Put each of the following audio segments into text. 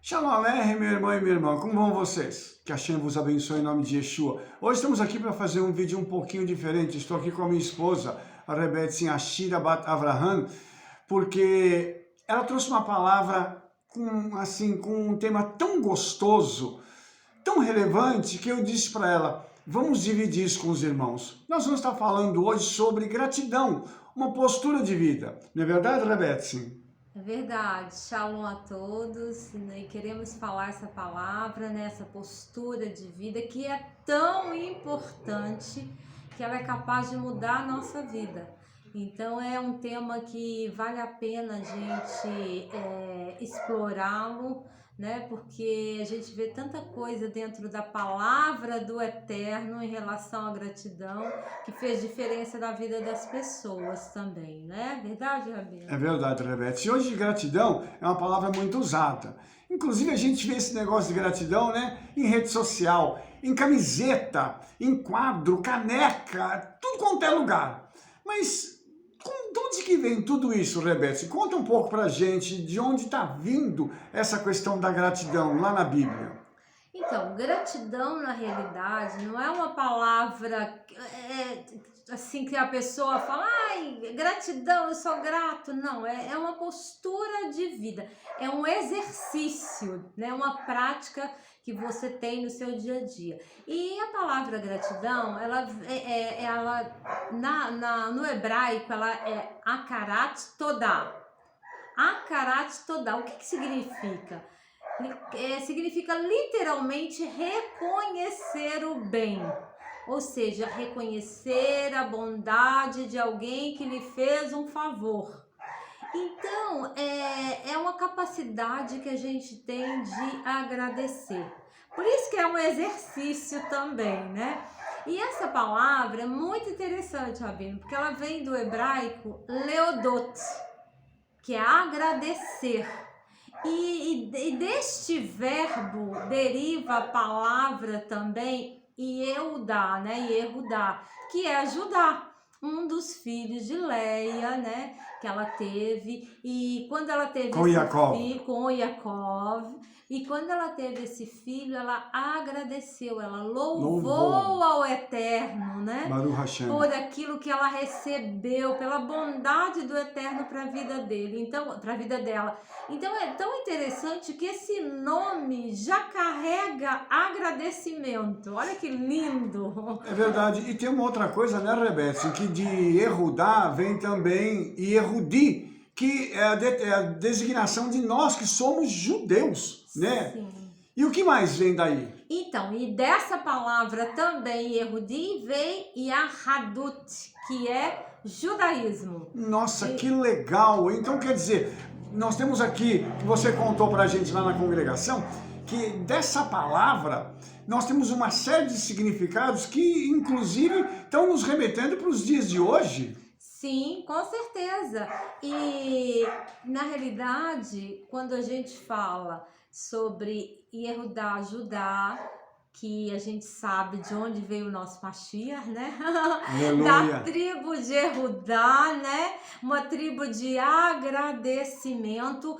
Shalom Aleichem, meu irmão e minha irmã, como vão vocês? Que Hashem vos abençoe em nome de Yeshua. Hoje estamos aqui para fazer um vídeo um pouquinho diferente. Estou aqui com a minha esposa, a Rebetzi Ashira Bat Avraham, porque ela trouxe uma palavra com um tema tão gostoso, tão relevante, que eu disse para ela, vamos dividir isso com os irmãos. Nós vamos estar falando hoje sobre gratidão, uma postura de vida. Não é verdade, Rebetzi? É verdade, shalom a todos, e queremos falar essa palavra, né, essa postura de vida que é tão importante que ela é capaz de mudar a nossa vida. Então é um tema que vale a pena a gente explorá-lo, né, porque a gente vê tanta coisa dentro da palavra do Eterno em relação à gratidão, que fez diferença na vida das pessoas também, né? Verdade, Rabino? É verdade, Rebete. E hoje gratidão é uma palavra muito usada. Inclusive a gente vê esse negócio de gratidão, né, em rede social, em camiseta, em quadro, caneca, tudo quanto é lugar. Mas de onde que vem tudo isso, Rebete? Conta um pouco pra gente de onde está vindo essa questão da gratidão lá na Bíblia. Então, gratidão na realidade não é uma palavra assim que a pessoa fala, ai, gratidão, eu sou grato. Não, é uma postura de vida, é um exercício, né? Uma prática que você tem no seu dia a dia. E a palavra gratidão, no hebraico, ela é akarat todá. Akarat todá, o que significa? Significa literalmente reconhecer o bem, ou seja, reconhecer a bondade de alguém que lhe fez um favor. Então, é uma capacidade que a gente tem de agradecer. Por isso que é um exercício também, né? E essa palavra é muito interessante, Rabino, porque ela vem do hebraico leodot, que é agradecer. E deste verbo deriva a palavra também Yehudá, né? Yehudá, que é Judá, um dos filhos de Leia, né? Que ela teve, e quando ela teve Com Yaakov. com Yaakov, e quando ela teve esse filho, ela agradeceu, ela louvou ao Eterno, né? Baruch Hashem. Por aquilo que ela recebeu, pela bondade do Eterno para a vida dele, então, para a vida dela. Então é tão interessante que esse nome já carrega agradecimento. Olha que lindo! É verdade. E tem uma outra coisa, né, Rebete, que de Yehudá vem também Yehudi, que é a designação de nós que somos judeus, né? Sim. E o que mais vem daí? Então, e dessa palavra também, Yehudi, vem Yahadut, que é judaísmo. Nossa, que legal! Então, quer dizer, nós temos aqui, que você contou pra gente lá na congregação, que dessa palavra nós temos uma série de significados que, inclusive, estão nos remetendo para os dias de hoje. Sim, com certeza. E, na realidade, quando a gente fala sobre Yehudá, Judá, que a gente sabe de onde veio o nosso Mashiach, né? Aleluia. Da tribo de Yehudá, né? Uma tribo de agradecimento.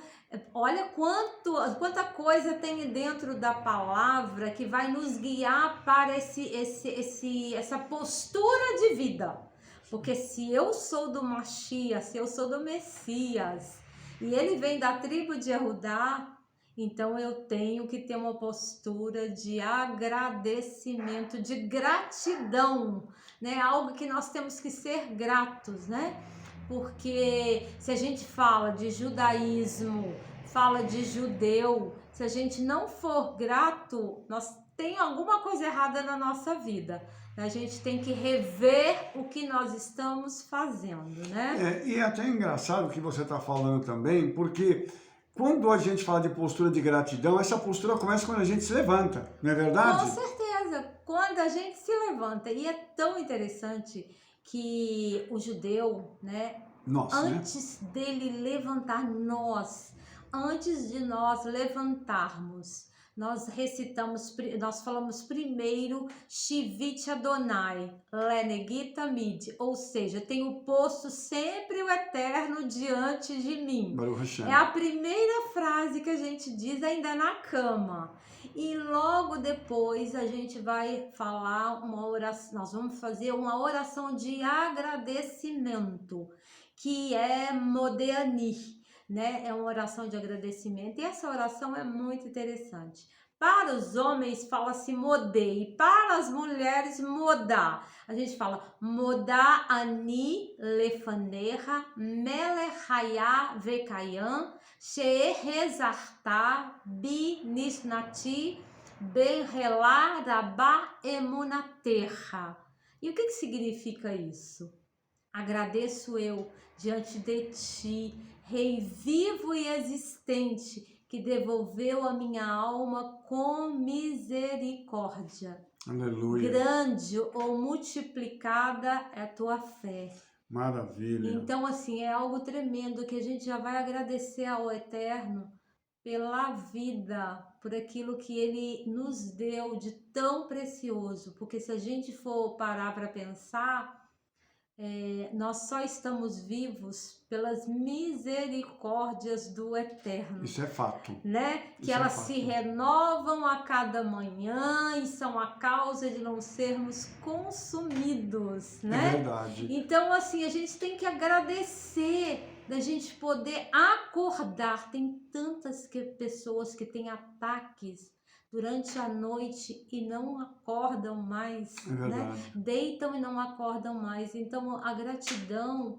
Olha quanta coisa tem dentro da palavra que vai nos guiar para essa postura de vida. Porque se eu sou do Mashiach, se eu sou do Messias, e ele vem da tribo de Yehudá, então eu tenho que ter uma postura de agradecimento, de gratidão, né? Algo que nós temos que ser gratos, né? Porque se a gente fala de judaísmo, fala de judeu, se a gente não for grato, nós tem alguma coisa errada na nossa vida. A gente tem que rever o que nós estamos fazendo, né? E é até engraçado o que você está falando também, porque quando a gente fala de postura de gratidão, essa postura começa quando a gente se levanta, não é verdade? Com certeza, quando a gente se levanta. E é tão interessante que o judeu, né? Antes dele levantar antes de nós levantarmos, nós falamos primeiro Shivit Adonai, Lenegit Tamid, ou seja, tenho posto sempre o o Eterno diante de mim. Baruch Hashem. É a primeira frase que a gente diz ainda na cama. E logo depois a gente vai falar uma oração, nós vamos fazer uma oração de agradecimento, que é Modéani, né? É uma oração de agradecimento. E essa oração é muito interessante. Para os homens fala-se modê, e para as mulheres modá. A gente fala modá ani lefanecha melechaya vekayam she'ezarta bi nisnati ben relá rabá emunaterra. E o que significa isso? Agradeço eu diante de ti, Rei vivo e existente, que devolveu a minha alma com misericórdia. Aleluia. Grande ou multiplicada é a tua fé. Maravilha. Então, assim, é algo tremendo que a gente já vai agradecer ao Eterno pela vida, por aquilo que Ele nos deu de tão precioso. Porque se a gente for parar para pensar, nós só estamos vivos pelas misericórdias do Eterno. Isso é fato. Né? Que Isso elas é fato. se renovam a cada manhã e são a causa de não sermos consumidos, né? É verdade. Então, assim, a gente tem que agradecer da gente poder acordar. Tem tantas pessoas que têm ataques durante a noite e não acordam mais, É verdade. né? Deitam e não acordam mais. Então, a gratidão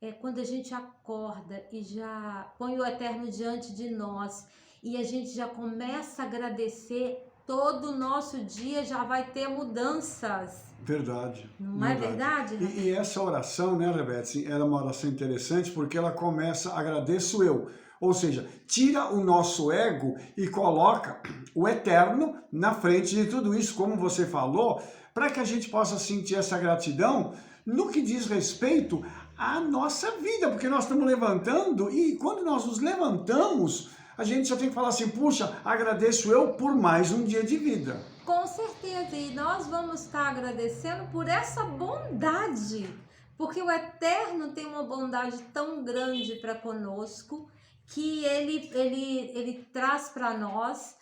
é quando a gente acorda e já põe o Eterno diante de nós e a gente já começa a agradecer, todo o nosso dia já vai ter mudanças. Verdade. Não é verdade? E essa oração, né, Rebete, ela é uma oração interessante porque ela começa, agradeço eu. Ou seja, tira o nosso ego e coloca o Eterno na frente de tudo isso, como você falou, para que a gente possa sentir essa gratidão no que diz respeito à nossa vida, porque nós estamos levantando e quando nós nos levantamos, a gente só tem que falar assim, puxa, agradeço eu por mais um dia de vida. Com certeza, e nós vamos estar agradecendo por essa bondade, porque o Eterno tem uma bondade tão grande para conosco, que ele traz para nós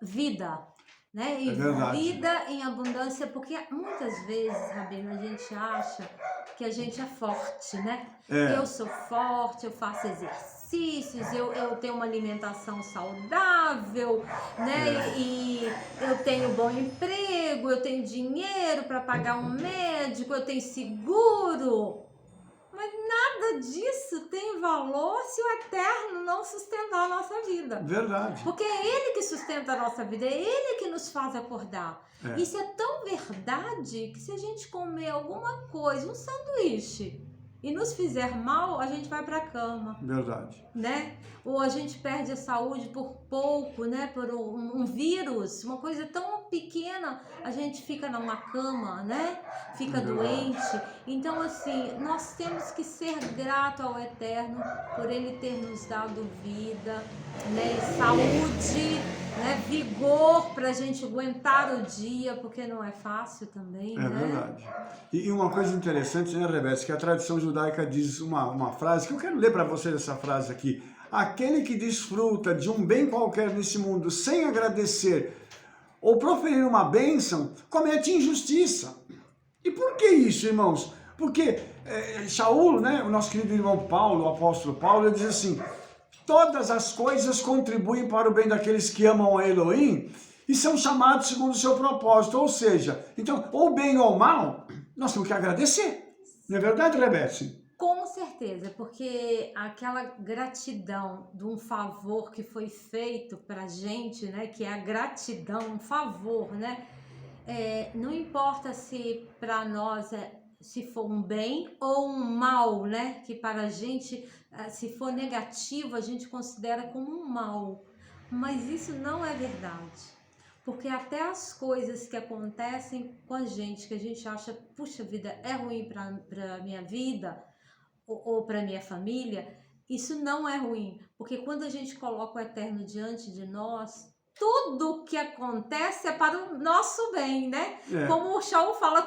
vida, né? E vida em abundância, porque muitas vezes, Rabino, a gente acha que a gente é forte, né? Eu sou forte, eu faço exercícios, eu tenho uma alimentação saudável, né? E eu tenho bom emprego, eu tenho dinheiro para pagar um médico, eu tenho seguro. Mas nada disso tem valor se o Eterno não sustentar a nossa vida. Verdade. Porque é Ele que sustenta a nossa vida, é Ele que nos faz acordar. Isso é tão verdade que se a gente comer alguma coisa, um sanduíche, e nos fizer mal, a gente vai para a cama. Verdade. Né? Ou a gente perde a saúde por pouco, né? Por um vírus, uma coisa tão pequena, a gente fica numa cama, né? Fica doente. Então, assim, nós temos que ser grato ao Eterno por Ele ter nos dado vida, né? Saúde, né? Vigor para a gente aguentar o dia, porque não é fácil também, né? Verdade. E uma coisa interessante, né, Rebete, que a tradição judaica diz uma frase, que eu quero ler para vocês essa frase aqui. Aquele que desfruta de um bem qualquer nesse mundo sem agradecer ou proferir uma bênção, comete injustiça. E por que isso, irmãos? Porque Shaul, né, o nosso querido irmão Paulo, o apóstolo Paulo, ele diz assim, todas as coisas contribuem para o bem daqueles que amam a Elohim e são chamados segundo o seu propósito. Ou seja, então, ou bem ou mal, nós temos que agradecer. Não é verdade, Rebete? Com certeza, porque aquela gratidão de um favor que foi feito pra gente, né, que é a gratidão, um favor, né, não importa se para nós se for um bem ou um mal, né, que para a gente, se for negativo, a gente considera como um mal, mas isso não é verdade. Porque até as coisas que acontecem com a gente, que a gente acha, puxa vida, é ruim para minha vida, ou para minha família, isso não é ruim, porque quando a gente coloca o Eterno diante de nós, tudo que acontece é para o nosso bem, né? Como o Shaul fala,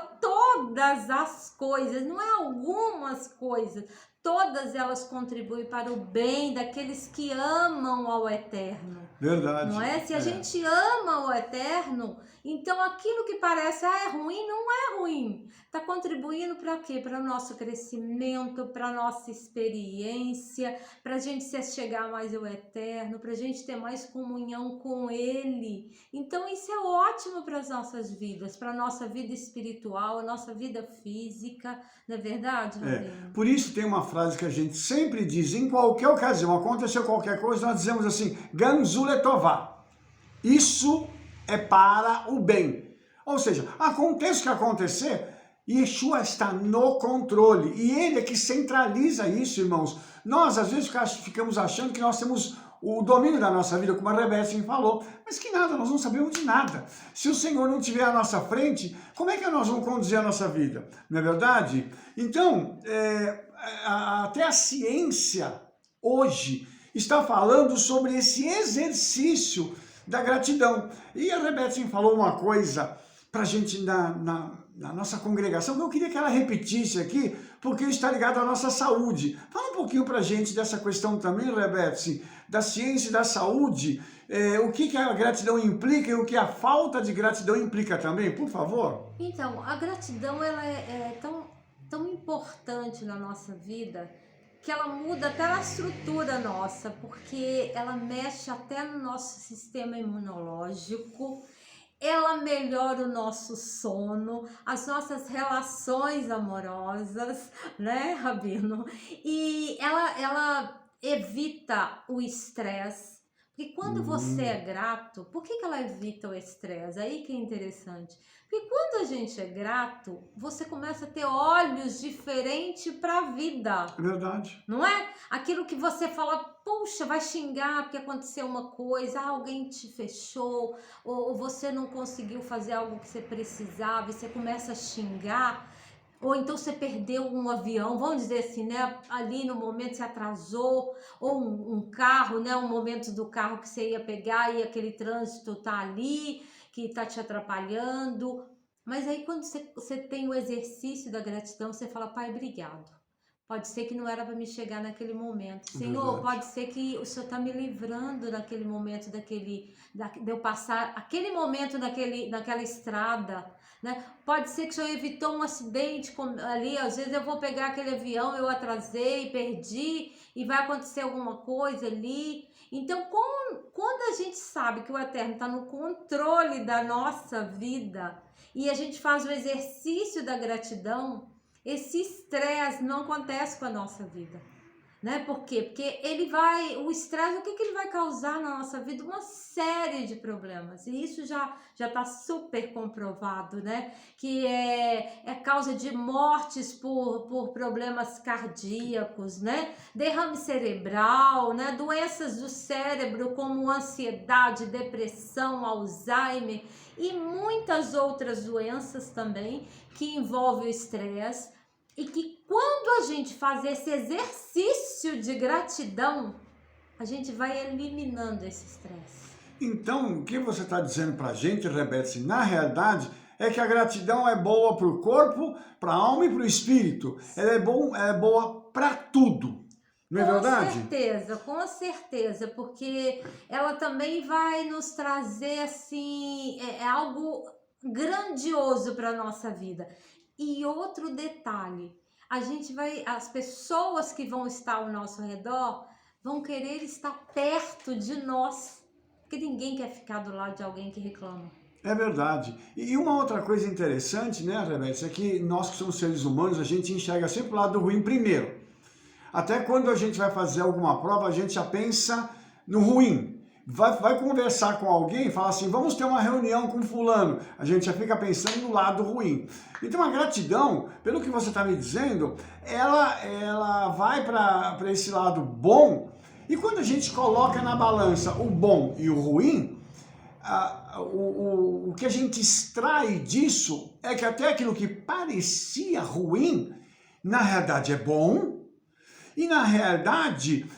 todas as coisas, não é algumas coisas, todas elas contribuem para o bem daqueles que amam ao Eterno. Verdade. Não é? Se a gente ama o Eterno, então aquilo que parece, é ruim, não é ruim. Está contribuindo para quê? Para o nosso crescimento, para a nossa experiência, para a gente se chegar mais ao Eterno, para a gente ter mais comunhão com Ele. Então isso é ótimo para as nossas vidas, para a nossa vida espiritual, a nossa vida física, não é verdade, Rabino? Por isso tem uma frase que a gente sempre diz, em qualquer ocasião, aconteceu qualquer coisa, nós dizemos assim, Ganzul letová. Isso é para o bem. Ou seja, aconteça o que acontecer, Yeshua está no controle. E ele é que centraliza isso, irmãos. Nós, às vezes, ficamos achando que nós temos o domínio da nossa vida, como a Rebeca falou. Mas que nada, nós não sabemos de nada. Se o Senhor não estiver à nossa frente, como é que nós vamos conduzir a nossa vida? Não é verdade? Então, até a ciência, hoje, está falando sobre esse exercício da gratidão. E a Rebeca falou uma coisa para a gente na nossa congregação, que eu queria que ela repetisse aqui, porque está ligado à nossa saúde. Fala um pouquinho para a gente dessa questão também, Rebeca, da ciência e da saúde, o que a gratidão implica e o que a falta de gratidão implica também, por favor. Então, a gratidão ela é tão importante na nossa vida, que ela muda até a estrutura nossa, porque ela mexe até no nosso sistema imunológico, ela melhora o nosso sono, as nossas relações amorosas, né, Rabino? E ela evita o estresse. Porque quando você é grato, por que ela evita o estresse? Aí que é interessante. Porque quando a gente é grato, você começa a ter olhos diferentes para a vida. Verdade. Não é? Aquilo que você fala, puxa, vai xingar porque aconteceu uma coisa, alguém te fechou, ou você não conseguiu fazer algo que você precisava, e você começa a xingar. Ou então você perdeu um avião, vamos dizer assim, né? Ali no momento você atrasou, ou um carro, né? Um momento do carro que você ia pegar e aquele trânsito tá ali, que tá te atrapalhando. Mas aí quando você tem o exercício da gratidão, você fala, Pai, obrigado. Pode ser que não era para me chegar naquele momento. Senhor, Verdade. pode ser que o Senhor está me livrando naquele momento, de eu passar aquele momento naquela estrada. Né? Pode ser que o Senhor evitou um acidente ali, às vezes eu vou pegar aquele avião, eu atrasei, perdi, e vai acontecer alguma coisa ali. Então, quando a gente sabe que o Eterno está no controle da nossa vida, e a gente faz o exercício da gratidão, esse estresse não acontece com a nossa vida, né? Por quê? Porque o estresse, o que ele vai causar na nossa vida? Uma série de problemas, e isso já está super comprovado, né? Que é causa de mortes por problemas cardíacos, né? Derrame cerebral, né? Doenças do cérebro como ansiedade, depressão, Alzheimer e muitas outras doenças também que envolvem o estresse. E que quando a gente faz esse exercício de gratidão, a gente vai eliminando esse estresse. Então, o que você está dizendo para a gente, Rebeca, na realidade, é que a gratidão é boa para o corpo, para a alma e para o espírito. Ela é boa para tudo. Não é verdade? Com certeza, porque ela também vai nos trazer, assim, algo grandioso para a nossa vida. E outro detalhe, as pessoas que vão estar ao nosso redor vão querer estar perto de nós, porque ninguém quer ficar do lado de alguém que reclama. É verdade. E uma outra coisa interessante, né, Rebeca, é que nós que somos seres humanos, a gente enxerga sempre o lado ruim primeiro. Até quando a gente vai fazer alguma prova, a gente já pensa no ruim. Vai conversar com alguém e fala assim, vamos ter uma reunião com fulano. A gente já fica pensando no lado ruim. Então a gratidão, pelo que você está me dizendo, ela vai para esse lado bom. E quando a gente coloca na balança o bom e o ruim, o que a gente extrai disso é que até aquilo que parecia ruim, na realidade é bom. E na realidade,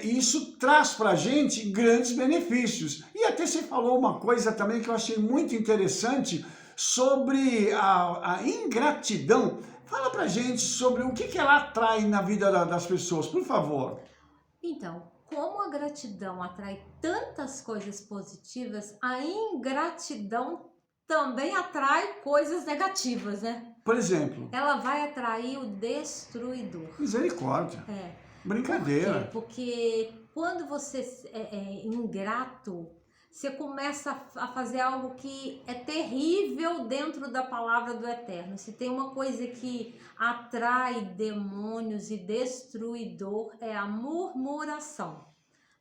isso traz para a gente grandes benefícios. E até você falou uma coisa também que eu achei muito interessante sobre a ingratidão. Fala pra gente sobre o que ela atrai na vida das pessoas, por favor. Então, como a gratidão atrai tantas coisas positivas, a ingratidão também atrai coisas negativas, né? Por exemplo, Ela vai atrair o destruidor. misericórdia, É. brincadeira. Porque quando você é ingrato, você começa a fazer algo que é terrível dentro da palavra do Eterno. Se tem uma coisa que atrai demônios e destruidor, é a murmuração.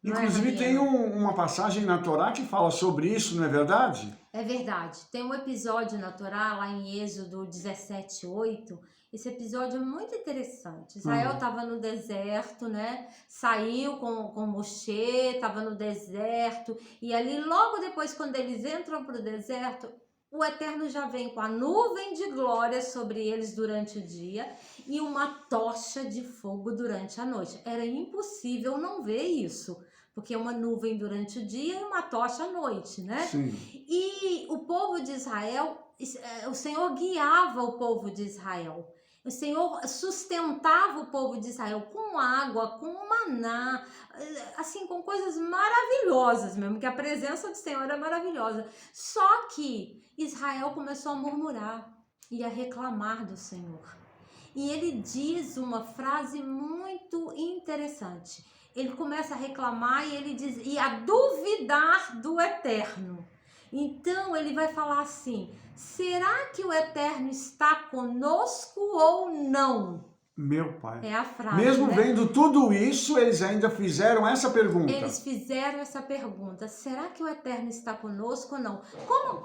Não é, Inclusive tem Rabino? uma passagem na Torá que fala sobre isso, não é verdade? É verdade. Tem um episódio na Torá, lá em Êxodo 17:8. Esse episódio é muito interessante. Israel estava no deserto, né? Saiu com Moshe, estava no deserto. E ali, logo depois, quando eles entram para o deserto, o Eterno já vem com a nuvem de glória sobre eles durante o dia e uma tocha de fogo durante a noite. Era impossível não ver isso, porque é uma nuvem durante o dia e uma tocha à noite, né? Sim. E o povo de Israel, o Senhor guiava o povo de Israel. O Senhor sustentava o povo de Israel com água, com maná, assim, com coisas maravilhosas mesmo, que a presença do Senhor é maravilhosa. Só que Israel começou a murmurar e a reclamar do Senhor. E ele diz uma frase muito interessante. Ele começa a reclamar e ele diz, e a duvidar do Eterno. Então ele vai falar assim: será que o Eterno está conosco ou não? Meu pai. É a frase. Mesmo né? vendo tudo isso, eles ainda fizeram essa pergunta. Eles fizeram essa pergunta: será que o Eterno está conosco ou não?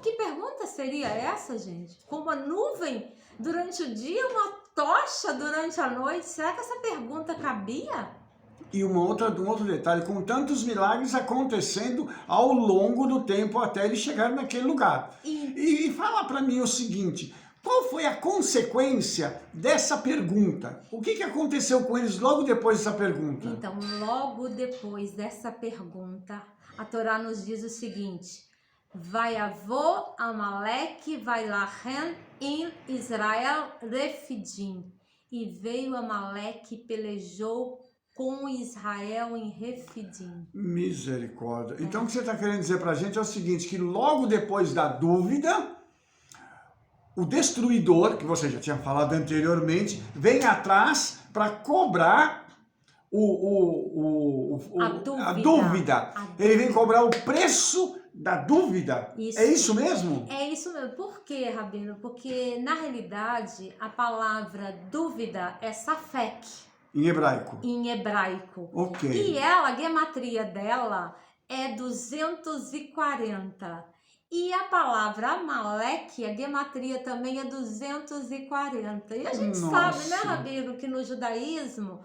Que pergunta seria essa, gente? Com uma nuvem durante o dia, uma tocha durante a noite? Será que essa pergunta cabia? E um outro detalhe, com tantos milagres acontecendo ao longo do tempo até eles chegarem naquele lugar. E fala para mim o seguinte, qual foi a consequência dessa pergunta? O que aconteceu com eles logo depois dessa pergunta? Então, logo depois dessa pergunta, a Torá nos diz o seguinte: vai avô Amalek, vai lahem em Israel refidim. E veio Amaleque e pelejou com Israel em Refidim. Misericórdia. Então o que você está querendo dizer para a gente é o seguinte, que logo depois da dúvida, o destruidor, que você já tinha falado anteriormente, vem atrás para cobrar a dúvida. Ele vem cobrar o preço da dúvida. Isso. É isso mesmo? É isso mesmo. Por quê, Rabino? Porque, na realidade, a palavra dúvida é safek. Em hebraico. Em hebraico. Ok. E ela, a gematria dela é 240. E a palavra Amaleque, a gematria também é 240. E a gente sabe, né, Rabino, que no judaísmo,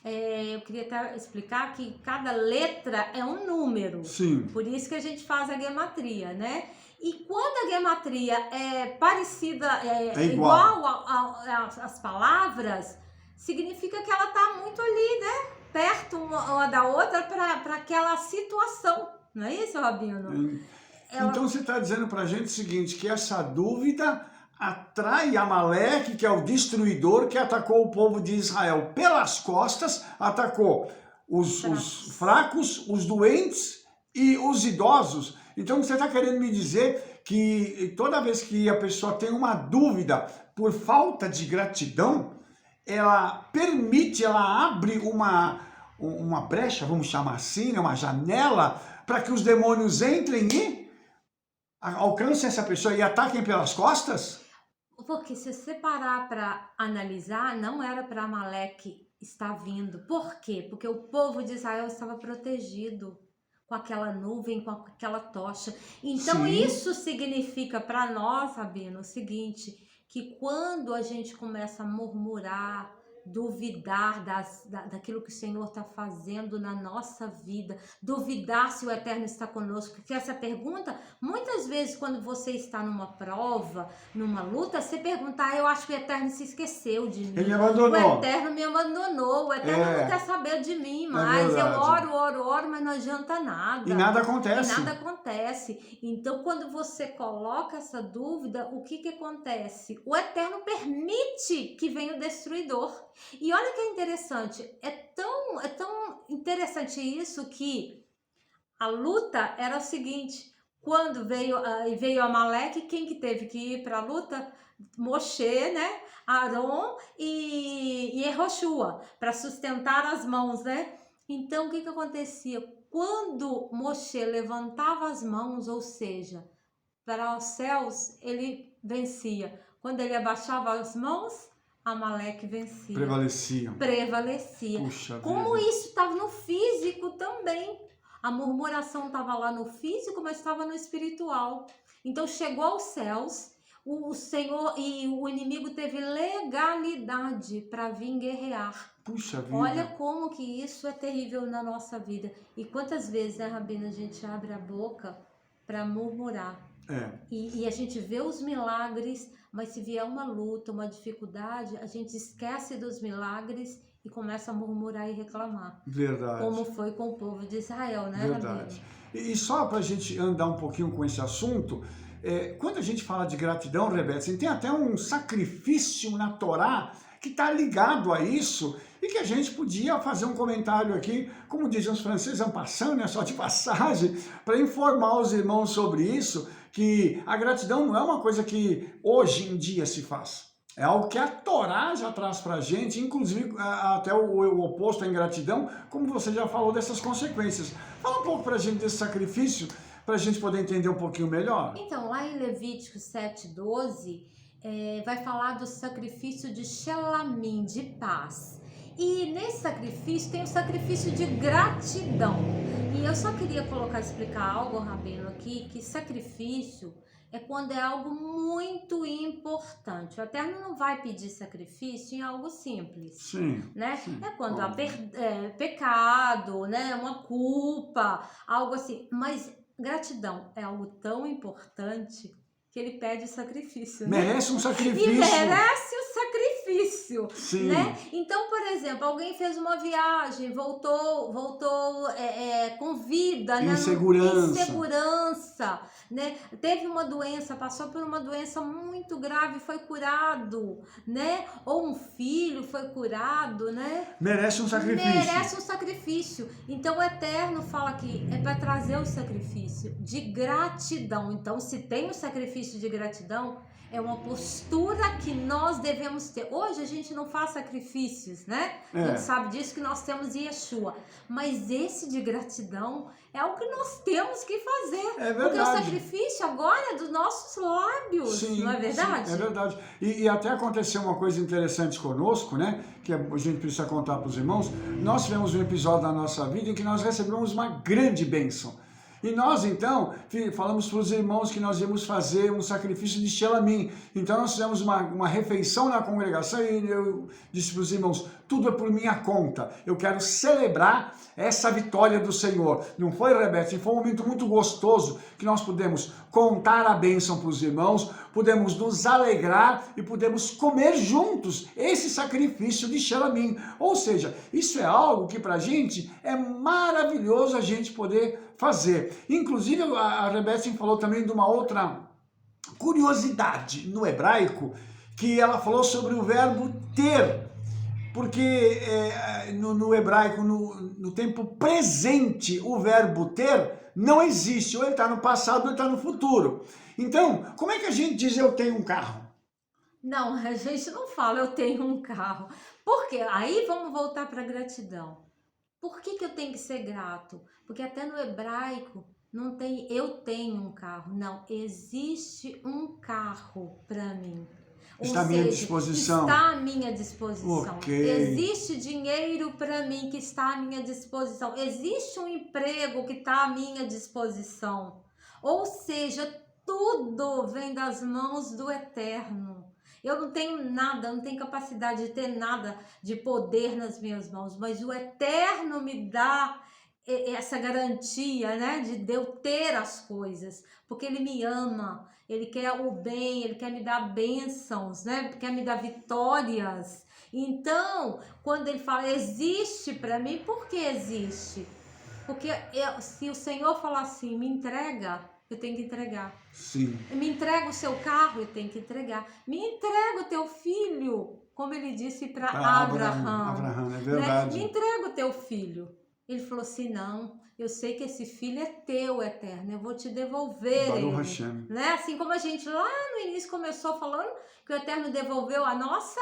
eu queria até explicar que cada letra é um número. Sim. Por isso que a gente faz a gematria, né? E quando a gematria é parecida, igual às palavras, significa que ela está muito ali, né? Perto uma da outra para aquela situação. Não é isso, Rabino? Então você está dizendo para a gente o seguinte, que essa dúvida atrai Amaleque, que é o destruidor que atacou o povo de Israel pelas costas, atacou os fracos, os doentes e os idosos. Então você está querendo me dizer que toda vez que a pessoa tem uma dúvida por falta de gratidão, ela permite, ela abre uma brecha, vamos chamar assim, uma janela, para que os demônios entrem e alcancem essa pessoa e ataquem pelas costas? Porque se você parar para analisar, não era para Amaleque estar vindo. Por quê? Porque o povo de Israel estava protegido com aquela nuvem, com aquela tocha. Então Sim. Isso significa para nós, Rabino, o seguinte, que quando a gente começa a murmurar, duvidar daquilo que o Senhor está fazendo na nossa vida, duvidar se o Eterno está conosco, porque essa pergunta, muitas vezes quando você está numa prova, numa luta, você pergunta, eu acho que o Eterno se esqueceu de mim. Ele me O abandonou. Eterno me abandonou, o Eterno não quer saber de mim mais. Eu oro, mas não adianta nada. E nada acontece. E nada acontece. Então, quando você coloca essa dúvida, o que acontece? O Eterno permite que venha o destruidor. E olha que é interessante, é tão interessante isso que a luta era o seguinte, quando veio Amaleque, quem que teve que ir para a luta? Moshe, né? Aron e Yehoshua, para sustentar as mãos, né? Então, o que acontecia? Quando Moshe levantava as mãos, ou seja, para os céus, ele vencia. Quando ele abaixava as mãos, Amaleque vencia. Prevalecia. Puxa Como vida. isso estava no físico também. A murmuração estava lá no físico, mas estava no espiritual. Então chegou aos céus, o Senhor e o inimigo teve legalidade para vir guerrear. Puxa vida. Olha como que isso é terrível na nossa vida. E quantas vezes, né, Rabino, a gente abre a boca para murmurar. E a gente vê os milagres, mas se vier uma luta, uma dificuldade, a gente esquece dos milagres e começa a murmurar e reclamar. Verdade. Como foi com o povo de Israel, né, Verdade. E só para a gente andar um pouquinho com esse assunto, quando a gente fala de gratidão, Rebeca, tem até um sacrifício na Torá que está ligado a isso e que a gente podia fazer um comentário aqui, como dizem os franceses, en passant, né, só de passagem, para informar os irmãos sobre isso, que a gratidão não é uma coisa que hoje em dia se faz. É algo que a Torá já traz para a gente, inclusive até o oposto à ingratidão, como você já falou dessas consequências. Fala um pouco para a gente desse sacrifício, para a gente poder entender um pouquinho melhor. Então, lá em Levítico 7:12, vai falar do sacrifício de Shelamim, de paz. E nesse sacrifício tem o sacrifício de gratidão. E eu só queria explicar algo, Rabino, aqui, que sacrifício é quando é algo muito importante. O Eterno não vai pedir sacrifício em algo simples. Sim. Né? Sim. É quando há pecado, né? Uma culpa, algo assim. Mas gratidão é algo tão importante que ele pede sacrifício. Né? Merece um sacrifício. E merece o sacrifício. Sim. Né? Então, por exemplo, alguém fez uma viagem, voltou com vida, né? Insegurança, né? Teve uma doença, passou por uma doença muito grave, foi curado, né? Ou um filho foi curado, né? Merece um sacrifício. Merece um sacrifício. Então o Eterno fala aqui, é para trazer o sacrifício de gratidão. Então, se tem o sacrifício de gratidão, é uma postura que nós devemos ter. Hoje a gente não faz sacrifícios, né? A gente sabe disso, que nós temos Yeshua. Mas esse de gratidão é o que nós temos que fazer. É verdade. Porque o sacrifício agora é dos nossos lábios, sim, não é verdade? Sim, é verdade. E até aconteceu uma coisa interessante conosco, né? Que a gente precisa contar para os irmãos. Nós tivemos um episódio da nossa vida em que nós recebemos uma grande bênção. E nós, então, falamos para os irmãos que nós íamos fazer um sacrifício de Shelamim. Então, nós fizemos uma refeição na congregação e eu disse para os irmãos, tudo é por minha conta. Eu quero celebrar essa vitória do Senhor. Não foi, Rebeca? Foi um momento muito gostoso que nós pudemos contar a bênção para os irmãos, pudemos nos alegrar e pudemos comer juntos esse sacrifício de Shelamim. Ou seja, isso é algo que para a gente é maravilhoso a gente poder fazer. Inclusive, a Rebeca falou também de uma outra curiosidade no hebraico, que ela falou sobre o verbo ter, porque no hebraico, no tempo presente, o verbo ter não existe, ou ele está no passado ou ele está no futuro. Então, como é que a gente diz eu tenho um carro? Não, a gente não fala eu tenho um carro. Por quê? Aí vamos voltar para a gratidão. Por que eu tenho que ser grato? Porque até no hebraico não tem eu tenho um carro. Não, existe um carro para mim. Está à minha disposição. Está à minha disposição. Okay. Existe dinheiro para mim que está à minha disposição. Existe um emprego que está à minha disposição. Ou seja, tudo vem das mãos do Eterno. Eu não tenho nada, eu não tenho capacidade de ter nada de poder nas minhas mãos, mas o Eterno me dá essa garantia, né, de eu ter as coisas, porque Ele me ama, Ele quer o bem, Ele quer me dar bênçãos, né, quer me dar vitórias. Então, quando Ele fala, existe para mim, por que existe? Porque se o Senhor falar assim, me entrega, eu tenho que entregar. Sim. Me entrega o seu carro, eu tenho que entregar. Me entrega o teu filho, como ele disse para Abraão. Abraão, é Né? verdade. Me entrega o teu filho. Ele falou assim, não, eu sei que esse filho é teu, Eterno, eu vou te devolver Baruch ele. Hashem. Né? Assim como a gente lá no início começou falando que o Eterno devolveu a nossa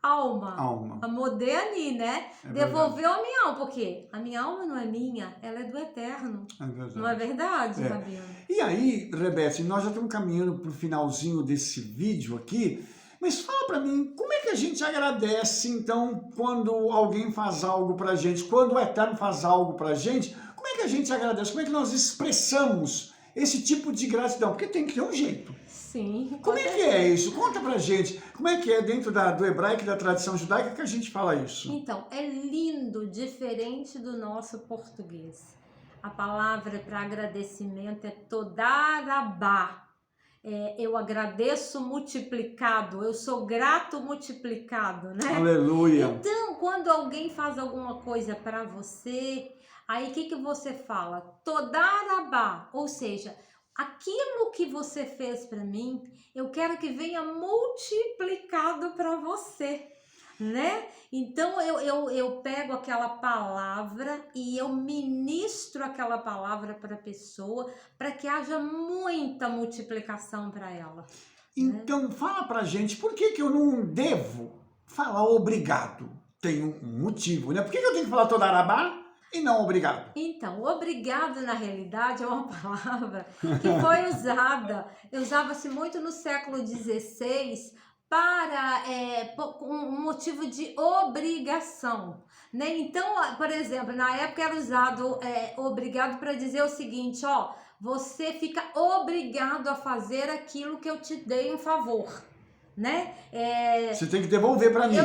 alma. A Modeni, né? Devolveu a minha alma, porque a minha alma não é minha, ela é do Eterno. É verdade. Não é verdade, Rabino? E aí, Rebete, nós já estamos caminhando para o finalzinho desse vídeo aqui, mas fala para mim, como é que a gente agradece, então, quando alguém faz algo para a gente, quando o Eterno faz algo para a gente, como é que a gente agradece, como é que nós expressamos esse tipo de gratidão? Porque tem que ter um jeito. Sim. Como é que é isso? Conta pra gente. Como é que é dentro do hebraico e da tradição judaica que a gente fala isso? Então, é lindo, diferente do nosso português. A palavra para agradecimento é todarabá. Eu agradeço multiplicado, eu sou grato multiplicado, né? Aleluia. Então, quando alguém faz alguma coisa para você, aí o que você fala? Todarabá, ou seja, aquilo que você fez para mim, eu quero que venha multiplicado para você, né? Então eu pego aquela palavra e eu ministro aquela palavra para a pessoa para que haja muita multiplicação para ela. Então, né? Fala pra gente, por que eu não devo falar obrigado? Tem um motivo, né? Por que eu tenho que falar todarabá? E não obrigado. Então, obrigado na realidade é uma palavra que foi usava-se muito no século XVI para um motivo de obrigação, né? Então, por exemplo, na época era usado obrigado para dizer o seguinte, ó, você fica obrigado a fazer aquilo que eu te dei um favor, né? Você tem que devolver para mim.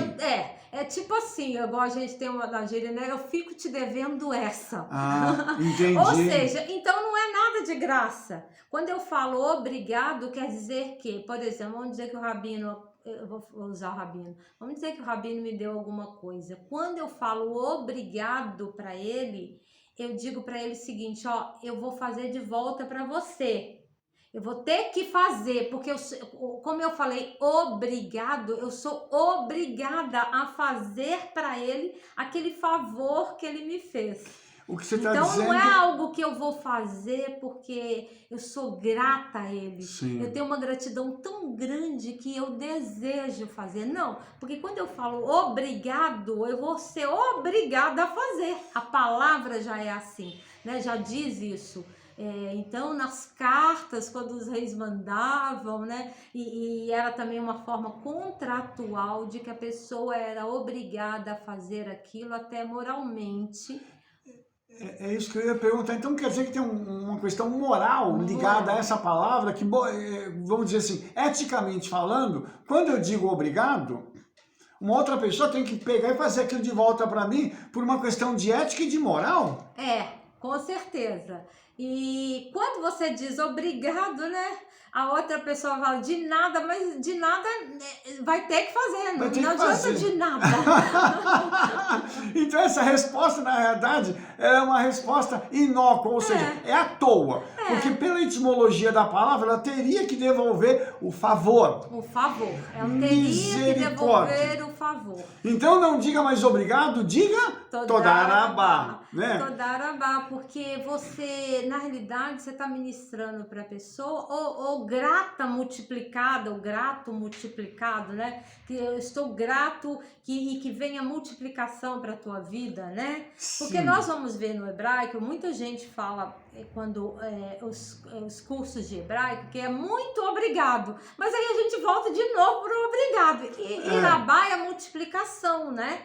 É tipo assim, igual a gente tem uma gíria, né? Eu fico te devendo essa. Ah, entendi. Ou seja, então não é nada de graça. Quando eu falo obrigado, quer dizer que, por exemplo, vamos dizer que o Rabino, eu vou usar o Rabino, vamos dizer que o Rabino me deu alguma coisa. Quando eu falo obrigado para ele, eu digo para ele o seguinte, ó, eu vou fazer de volta para você. Eu vou ter que fazer, porque como eu falei, obrigado, eu sou obrigada a fazer para ele aquele favor que ele me fez. O que você está então dizendo... não é algo que eu vou fazer porque eu sou grata a ele. Sim. Eu tenho uma gratidão tão grande que eu desejo fazer. Não, porque quando eu falo obrigado, eu vou ser obrigada a fazer. A palavra já é assim, né? Já diz isso. Então, nas cartas, quando os reis mandavam, né, e era também uma forma contratual de que a pessoa era obrigada a fazer aquilo até moralmente. É isso que eu ia perguntar. Então, quer dizer que tem uma questão moral ligada a essa palavra, que, vamos dizer assim, eticamente falando, quando eu digo obrigado, uma outra pessoa tem que pegar e fazer aquilo de volta para mim por uma questão de ética e de moral? Com certeza. E quando você diz obrigado, né? A outra pessoa fala de nada, mas de nada vai ter que fazer, não adianta de nada. Então essa resposta, na realidade, é uma resposta inócua, ou seja, é à toa. Porque pela etimologia da palavra, ela teria que devolver o favor. O favor. Ela teria que devolver o favor. Então não diga mais obrigado, diga todarabá. Né? Todarabá, porque você, na realidade, você está ministrando para a pessoa, ou grata multiplicada, ou grato multiplicado, né? Que eu estou grato e que venha multiplicação para a tua vida, né? Porque nós vamos ver no hebraico, muita gente fala, quando os cursos de hebraico, que é muito obrigado, mas aí a gente volta de novo para o obrigado. E rabá é a multiplicação, né?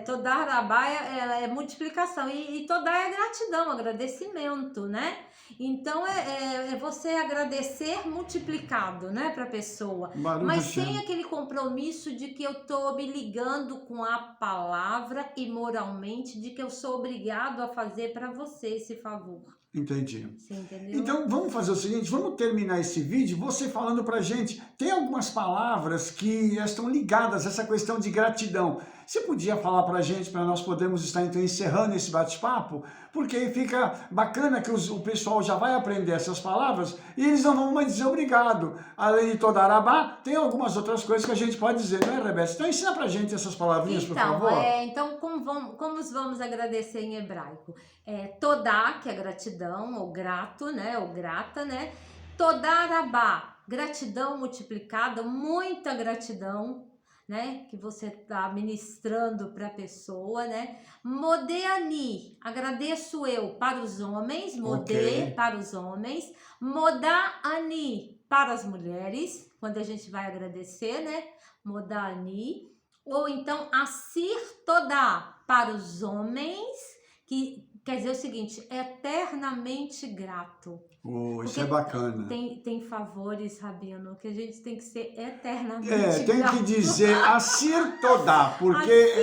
Todarabá Todá é multiplicação e Todá é gratidão, agradecimento, né? Então é você agradecer multiplicado, né, para a pessoa, Baruch mas Hashem. sem aquele compromisso de que eu tô me ligando com a palavra e moralmente de que eu sou obrigado a fazer para você esse favor. Entendi. Você entendeu? Então, vamos fazer o seguinte, vamos terminar esse vídeo, você falando pra gente, tem algumas palavras que estão ligadas a essa questão de gratidão. Você podia falar pra gente, para nós podermos estar então encerrando esse bate-papo? Porque aí fica bacana que o pessoal já vai aprender essas palavras e eles não vão mais dizer obrigado. Além de toda Arabá, tem algumas outras coisas que a gente pode dizer, não é, Rebeca? Então ensina pra gente essas palavrinhas, por favor. Então como vamos agradecer em hebraico? Todá, que é gratidão, ou grato, né, ou grata, né? Todarabá, gratidão multiplicada, muita gratidão, né, que você está ministrando para a pessoa, né? Modeani, agradeço eu para os homens, modê para os homens, modaani para as mulheres, quando a gente vai agradecer, né? Modaani, ou então assir todá para os homens, que quer dizer o seguinte, eternamente grato. Isso é bacana. Tem favores, Rabino, que a gente tem que ser eternamente tem grato. que dizer assir todá, porque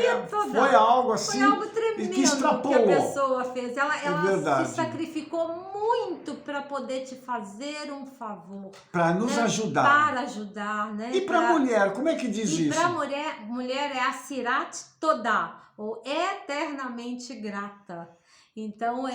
foi algo assim, foi algo tremendo que extrapolou. Que a pessoa fez. Ela se sacrificou muito para poder te fazer um favor. Para nos ajudar. Para ajudar, né? E para mulher, como é que diz isso? E para mulher é assirat todá, ou eternamente grata. Então, a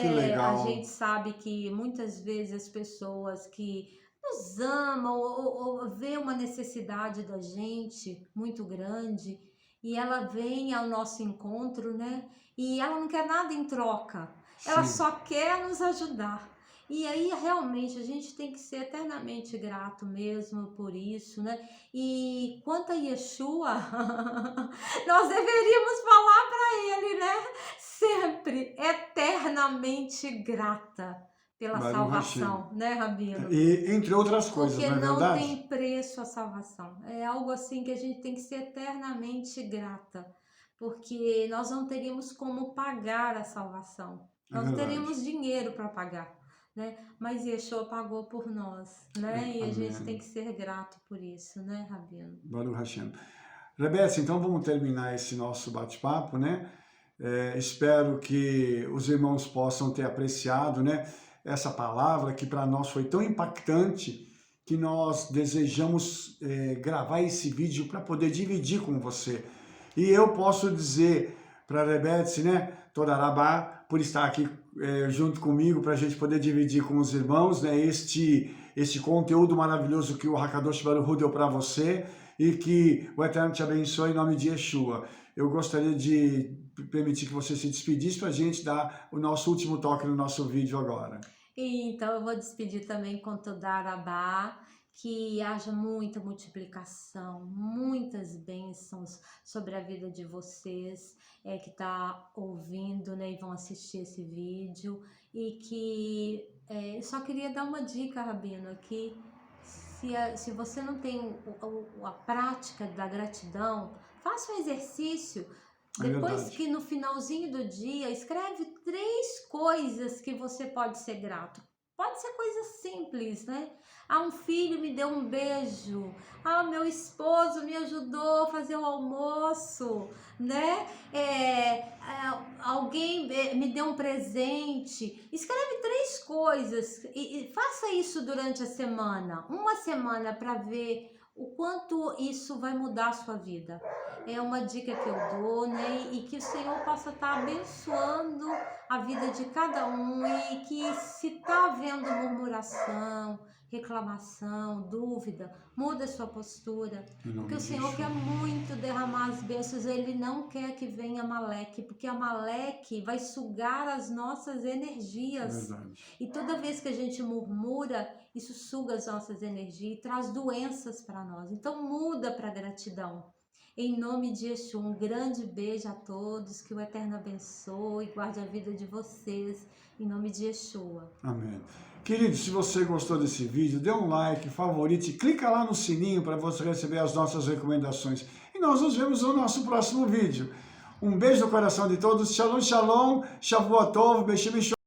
gente sabe que muitas vezes as pessoas que nos amam ou vê uma necessidade da gente muito grande e ela vem ao nosso encontro, né? E ela não quer nada em troca, ela só quer nos ajudar. E aí, realmente, a gente tem que ser eternamente grato mesmo por isso, né? E quanto a Yeshua, nós deveríamos falar para ele, né? Sempre eternamente grata pela salvação, né, Rabino? E entre outras coisas, porque não é verdade? Porque não tem preço a salvação. É algo assim que a gente tem que ser eternamente grata, porque nós não teríamos como pagar a salvação. Nós não teríamos dinheiro para pagar. Né? Mas Yeshua pagou por nós, né? E a gente tem que ser grato por isso, né, Rabino? Baruch Hashem. Rebeca, então vamos terminar esse nosso bate-papo, né? Espero que os irmãos possam ter apreciado, né, essa palavra que para nós foi tão impactante que nós desejamos gravar esse vídeo para poder dividir com você. E eu posso dizer para a Rebeca, né, toda Arabá, por estar aqui junto comigo, para a gente poder dividir com os irmãos, né, este conteúdo maravilhoso que o Hakadosh Baruch Hu deu para você e que o Eterno te abençoe em nome de Yeshua. Eu gostaria de permitir que você se despedisse para a gente dar o nosso último toque no nosso vídeo agora. Então eu vou despedir também com toda Arabá, que haja muita multiplicação, muitas bênçãos sobre a vida de vocês que tá ouvindo, né, e vão assistir esse vídeo, e que eu só queria dar uma dica, Rabino, que se você não tem a prática da gratidão, faça um exercício. Depois que no finalzinho do dia, escreve 3 coisas que você pode ser grato. Pode ser coisa simples, né? Um filho me deu um beijo. Meu esposo me ajudou a fazer o almoço, né? Alguém me deu um presente. Escreve 3 coisas e faça isso durante a semana. Uma semana para ver o quanto isso vai mudar a sua vida. É uma dica que eu dou, né? E que o Senhor possa estar abençoando a vida de cada um e que se está havendo murmuração, reclamação, dúvida, muda a sua postura. Porque o Senhor quer muito derramar as bênçãos, Ele não quer que venha Amaleque, porque Amaleque vai sugar as nossas energias. E toda vez que a gente murmura, isso suga as nossas energias e traz doenças para nós. Então muda para gratidão. Em nome de Yeshua, um grande beijo a todos, que o Eterno abençoe e guarde a vida de vocês, em nome de Yeshua. Amém. Querido, se você gostou desse vídeo, dê um like, favorite, clica lá no sininho para você receber as nossas recomendações. E nós nos vemos no nosso próximo vídeo. Um beijo no coração de todos. Shalom, shalom. Shavuot tov. Beshim